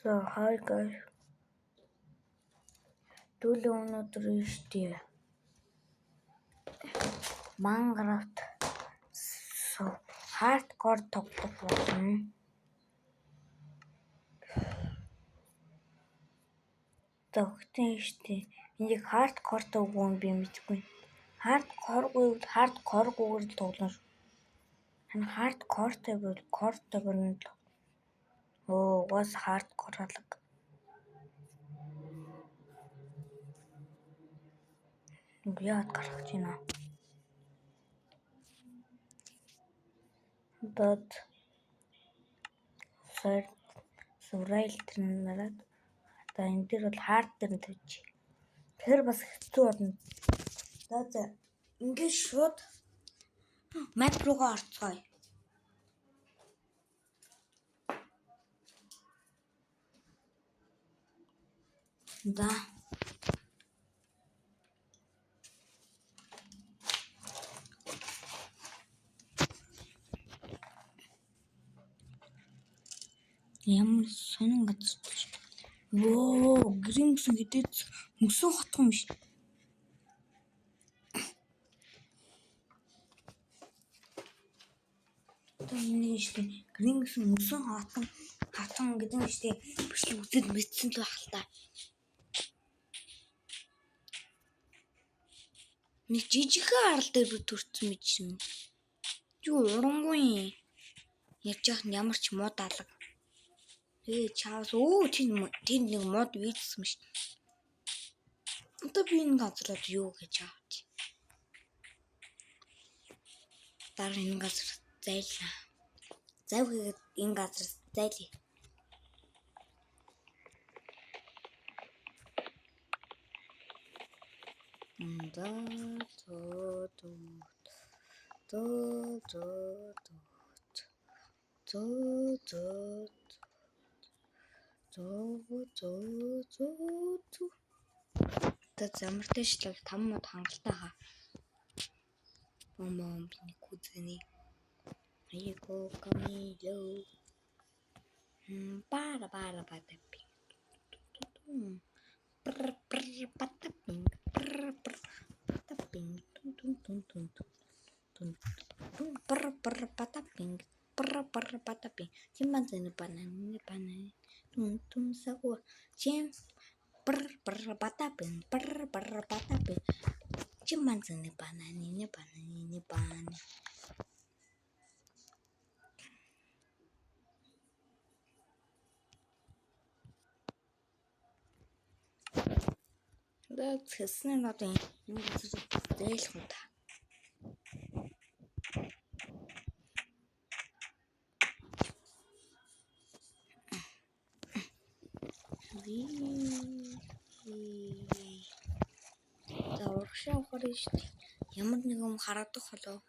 So hi guys. Дүүлийн өнөөдөр ийштэй Minecraft hardcore тоглох болно. Тогтсон ийштэй. Энийг hardcore үгүй би мэдгүй. Hardcore-гээр л тоглоно шүү. Хан hardcore-тэй бол core-тэйгээр нь л. Was hardcore алга. Яад гарах чинь аа. Дод survival тэрнараад одоо энэ дээр бол hard дээр нь тавьчих. Тэр бас хэцүү болно. За ингээд шууд map руугаа орцгоё. Да. Ямар сонин газар ч. Гримс гэдэг мөсөн хотхон биш. Одоо энэ шүү дээ. Гримс мөсөн хотхон гэдэг нь шүү дээ. Бичлэг үзээд мэдсэн л байх л та. Нэг жижигхэн арал дээр би төрсөн мэт юм. Юу урангуй. Ярьж яах нь ямар ч мод алга. Чаавс тэнд нэг мод үйдсэн шүү. Одоо би энэ газраад юу гэж авч. Дараа энэ газар зайлаа. Завгээд энэ газар зайлаа. Та замартай шлэг 5 мод хангалтайгаа. Бом биний кузэний. Айко камило. Бара батапи. Батапинг. Батапинг. Батапинг. Батапинг. Чимпанзini бананы. Тун сагу. Чем батапинг. Батапинг. Чимпанзini бананы. Да хэсний надад энэ газар зайлах уу та. За урагшаа ухаар шүү дээ. Ямар нэг юм харагдах болов.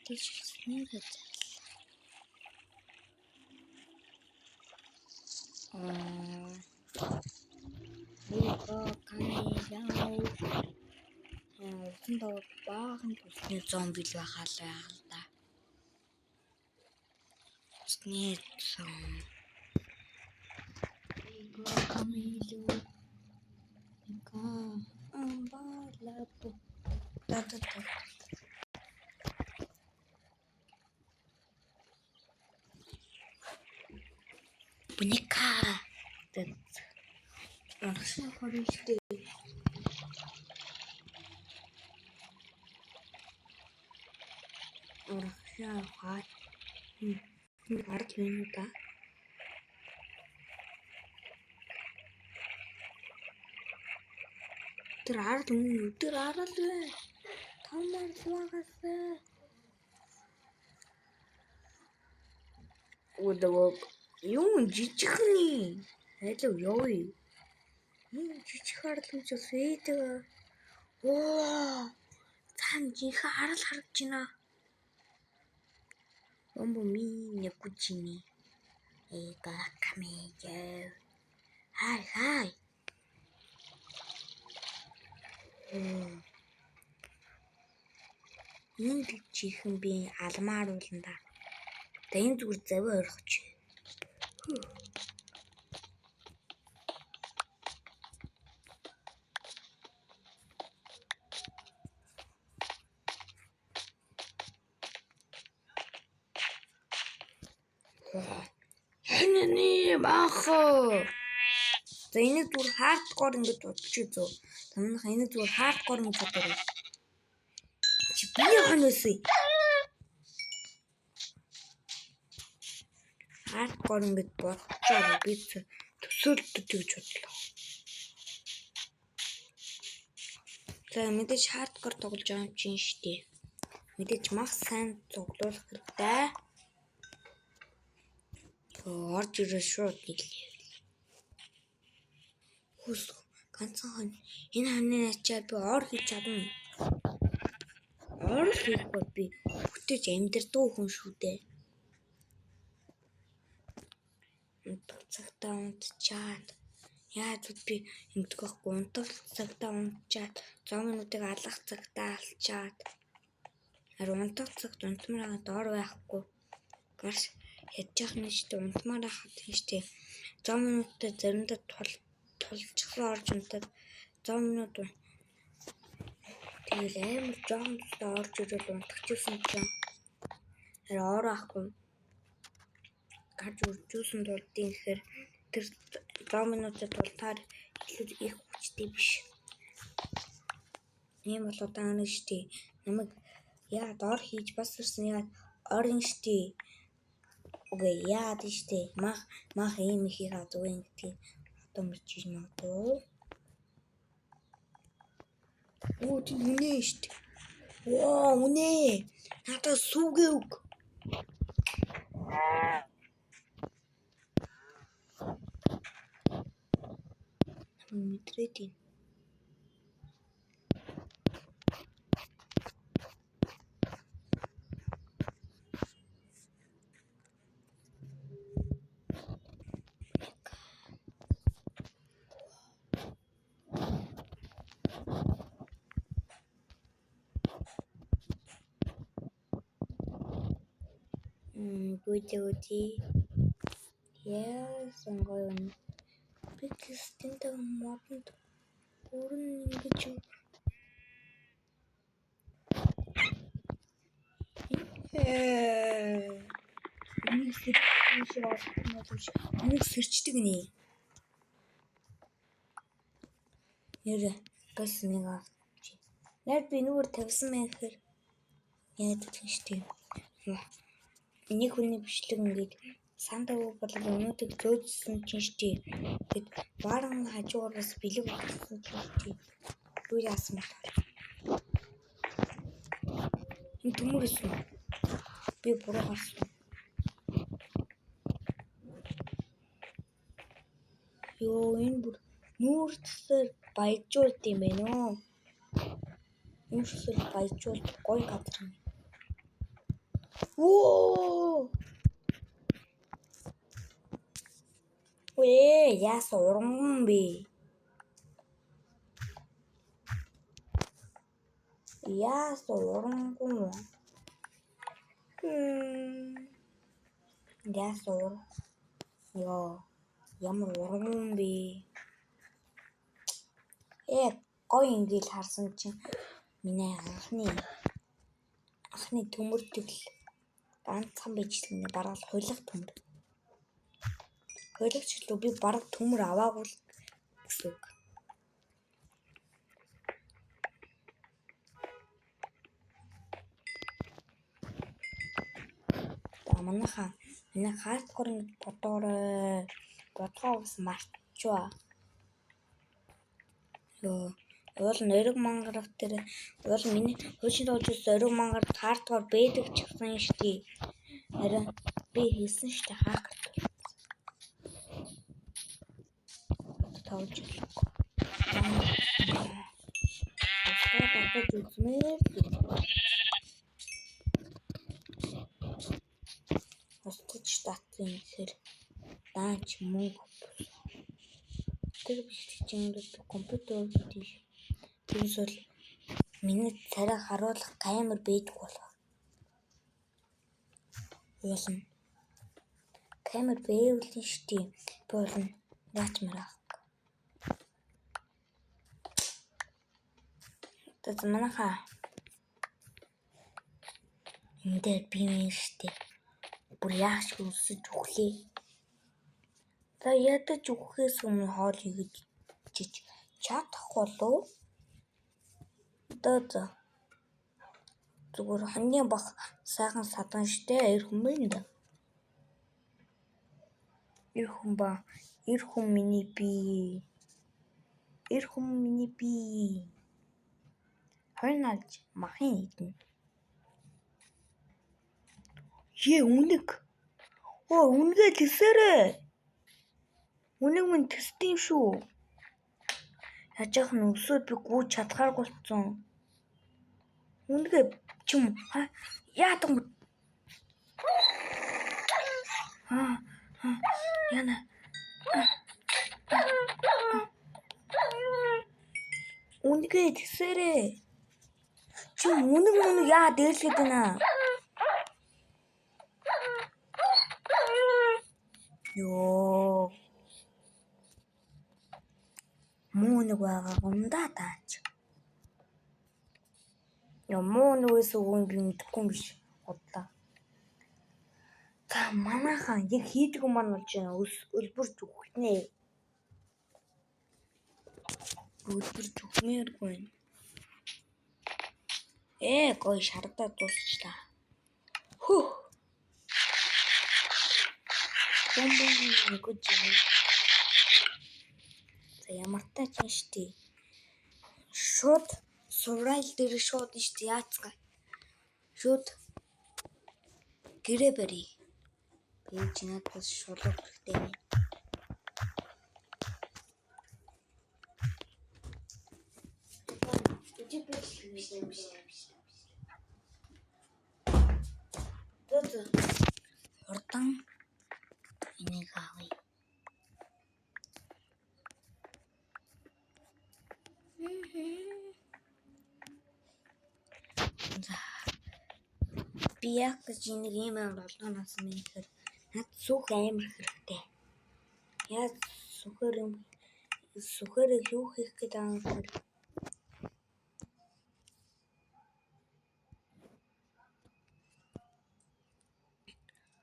Тийч нэг зомби баахан төсний зомби л байхаа л да. Төсний зомби. Амбалапу. Да. Буника. Урагшаа хоригтэй. Урагшаа хаа. Ард минута. Тэр ард вэ. Томор слагасаа. Удаа юу жижигхний. Хэлээ ёо. Жижиг арал гэж фэдэг. Цаан жинхэнэ арал харагдаж байна. Бомбо минь кучини. Эга камеё. Хай. Ийм л чихэн би алмаар уулан да. Энэ зүгээр завь орхич. Хэнэний бахо. За энийг зүгээр хардкор ингэж бодчих зөө. Тамнах энийг зүгээр хардкор гэж бодоорой. Чи би ханаас хардкор ингэж бодчихоо би төсөөлтөд гэж бодлоо. За мэдээж хардкор тоглож байгаа юм чинь штий. Мэдээж мах сайн цуглуулах хэрэгтэй. Орж ирээ шууд нийлээ. Хүс ганцхан энэ ханы ачаад би ор хийж чадна. Ор хийхгүй би бүтэж амьдрдуу хүн шүү дээ. Цагтаа унтчаад яаж би ингэдэг байхгүй унтах цагтаа унтчаад 100 минутыг алгах цагтаа алчаад унтах цагт унтмаар доор байхгүй гарш ядчих нь штэ унтмаар хат штэ 100 минуттай заримдаа тулчихсан орж унтаад 100 минут тэгэл амар жоохон тусдаа орж ирэл унтчихсан чинь ор ахгүй гарч үржүүлсэн тулдیں۔ Тэгэхээр тэр 100 минутад тултаар илүү их хүчтэй биш. Ийм бол удаан штий. Намайг яад ор хийж бас ирсэн яад орин штий. Үгүй яад штий. Мах ийм ихийг зүгээр ингэдэг. Одоо мэрч юм аа. Оо тийм үнэ штий. Оо үнэ. Надад сүгэ үг. Мэдрээд юм. Гүйтгүти. Сонгоё. Би тэстэнтэй модонд бүрэн ингэж Энийг сэрчдэг нэ. Нэр гас нэг авч. Нэр би нүгээр тавьсан байх хэр яад гэх штеп. Энийг хүний бичлэг ингээд сандаа бол өнөөдөр зөөжсөн чинь штеп. Тэгэд баран хажуугаас бэлэг болсон чинь штеп. Юу яасан бэ? Энэ төмөрс үү? Би буруу харсан. Йоо энэ бүр нүүртсээр баяжуулт юм байна уу? Нүүртсээр баяжуулт гоё газар юм. Оо! Ой, яас уран бэ? Яас урангуй. Яас ур. Йоо, ямар уран бэ? Гоё ингээл харсан чинь миний анхны төмөрдөг л ганцхан бичлэг барал хулих төмөр. Хулигч л би бараг төмөр аваагүй л гэсэн үг. Манайхаа хардкор ингэ бодоорой. Бодгоос марчваа. Уул нэрэг мангарах тэр уул миний хөөшин тоолж өрөг мангарах хардкор бэдэг ч гэсэн штий. Харин би хийсэн штий хакер. Тоолж болохгүй. Тэгээд үзмээр. Хостч татсан ихэр даач мөнгө. Тэр биш чинь компьютер тийш. Тэрс бол Миний царай харуулах камер бийдэг болов. Болно. Камер бэйвлэн штий. Болно. Яач марах. Тэд манаха. Энд дээр би юм штий. Бүр яаш өсөж өглөө. За ядаж өгөхөөс өмнө хоол хийж чадах болов. Одоо зүгээр хамгийн бах сайхан садан штэ эр хүн байна. Эр хүн миний би. Эр хүн миний би. Хойноолж махын идэнэ. Үнэг. Үнэгээ тэсэрээ. Үнэг минь тэсдэм шүү. Яжаах нь өсөөд би гүйж чадхаар болцсон. Үнэгээ чим яадаг юм. Яна. Үнэгээ тэсэрээ. Чим үнэг яа дээрлэхэд байна. Йоо. Муу нэг байгаа гомдаа таач. Яа муу нэгээс өгөн би мэдэхгүй биш. Бодлоо. Та манайхан яг хийдэг юм маань болж байна. Өлбөрж өгөхнэ. Өлбөрж өгмээргүй. Гой шардаа дуусчлаа. Хөө. Гомбоо гэж. За ямар тач юм штий. Шууд сурал дээр шууд штий яацгаа. Шууд гэрээ барь. Би чинаадаас шулуур хэрэгтэй юм. Хурдан энийг авъя. За. Би яг гэж нэг юм болгоноос мэхээр над сүх амар хэрэгтэй. Яа сүхээр юу хийх гээд байгаа юм бэ?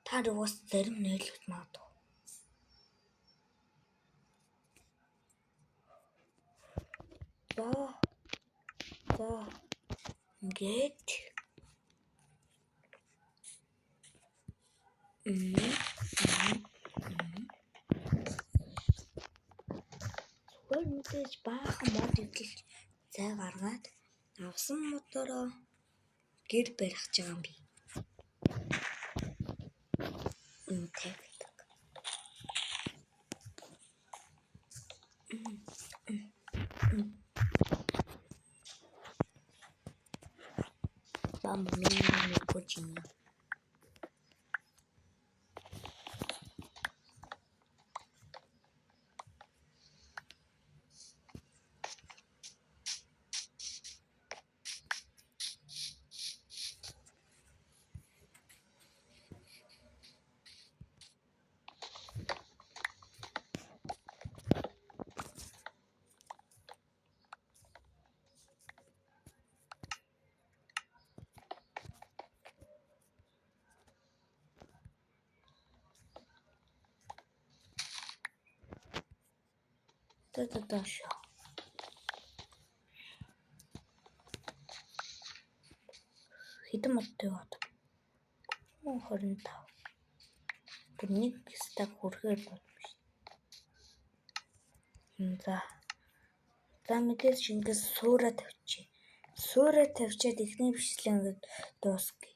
Та бас зарим нь ойлгох магадгүй. За. Ингээд. Зүгээр мэдээж баахан мод идэл цай гаргаад авсан мотороо гэр барих гэж байгаа юм би. Тавьдаг. Бам минь кочин. Дашо. Хэдэн модтой бод. 25. Бүр нэг стак хүрхээр болно шүү. За мэдээж ингэж суура тавьчих. Суура тавьчаад ихний бичлэг ингээд дуусгая.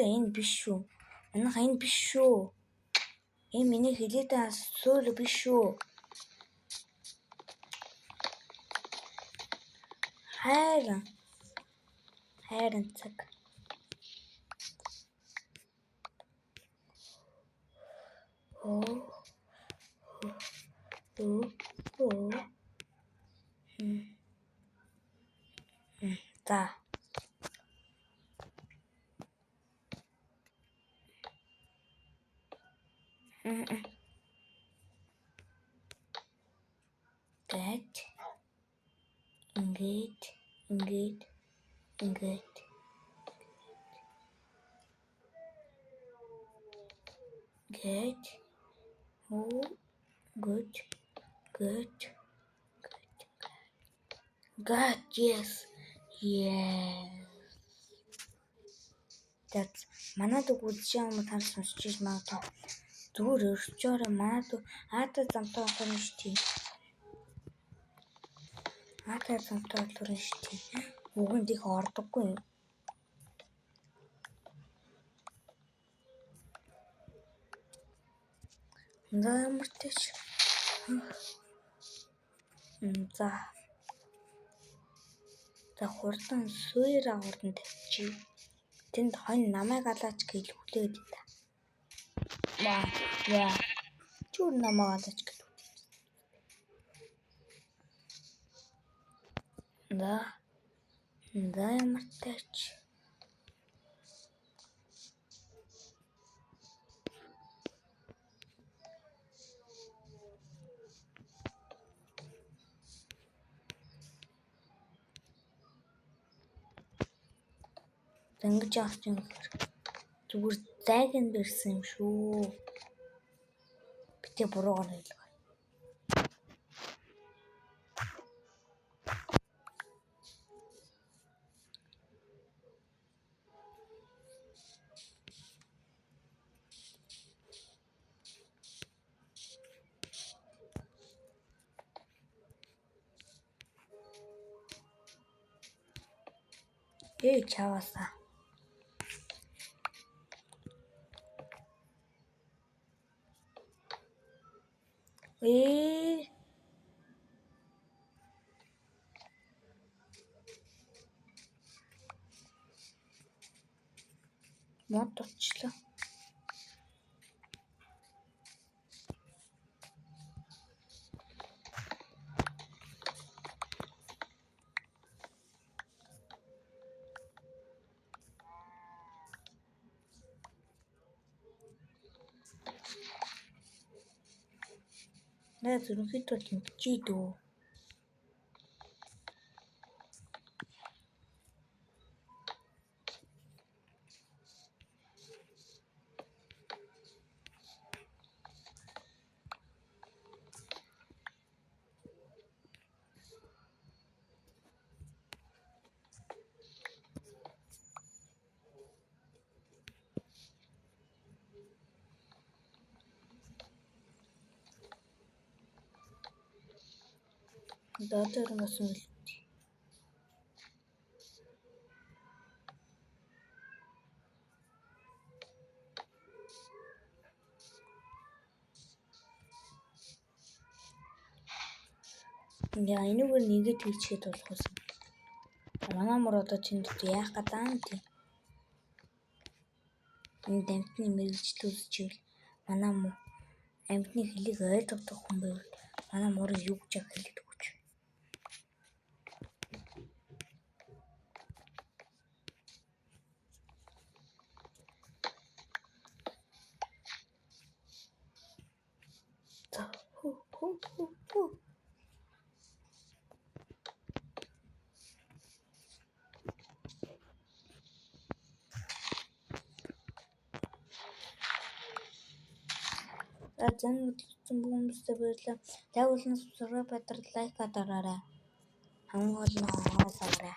Энэ биш шүү. Манайха энэ биш шүү. Энэ миний хэлээд байгаа суур биш шүү. Хайран цаг. Оо. За. Гэт. Ингээд. Get. Oh, good. Got, yes. That's манад үзэж юм тань сонсчих магадгүй. Зүгээр өрчөөрэ манад аатай замтай болчихно шүү дээ. Аатай замтай болчихно шүү дээ. Үгэнд их ордоггүй юм. За ямар ч За хурдан суура хурдан тавьчих. Тэнд хонь намайг алаач гэж хүлээд та. Яа. Чүр намайг алаач гэж. Да ямар тач. Ингэж авч юм зүгээр зайг нь бэрсэн юм шүү. Битээ буруугаар хэлв. Чаваса. Мод очлоо. Наа зүрхийд бол мэдчий дөө. Датер масан л. Яа энэгээр нэгэд хийчихэд болох юм. Манай мөр одоо чинд яах гэдэг юм тий. Энэ дамтны мэрэгчлүүлчихвэл манай мөр амьтны хэлийг ойлгодог хүн байвал манай мөр юу гэж хэлдэг вэ? Зэн үзсэн хүмүүстээ баярлалаа. Тайвуулнаас subscribe батар лайк дараарай. Хамгийн гол нь хоолоорой.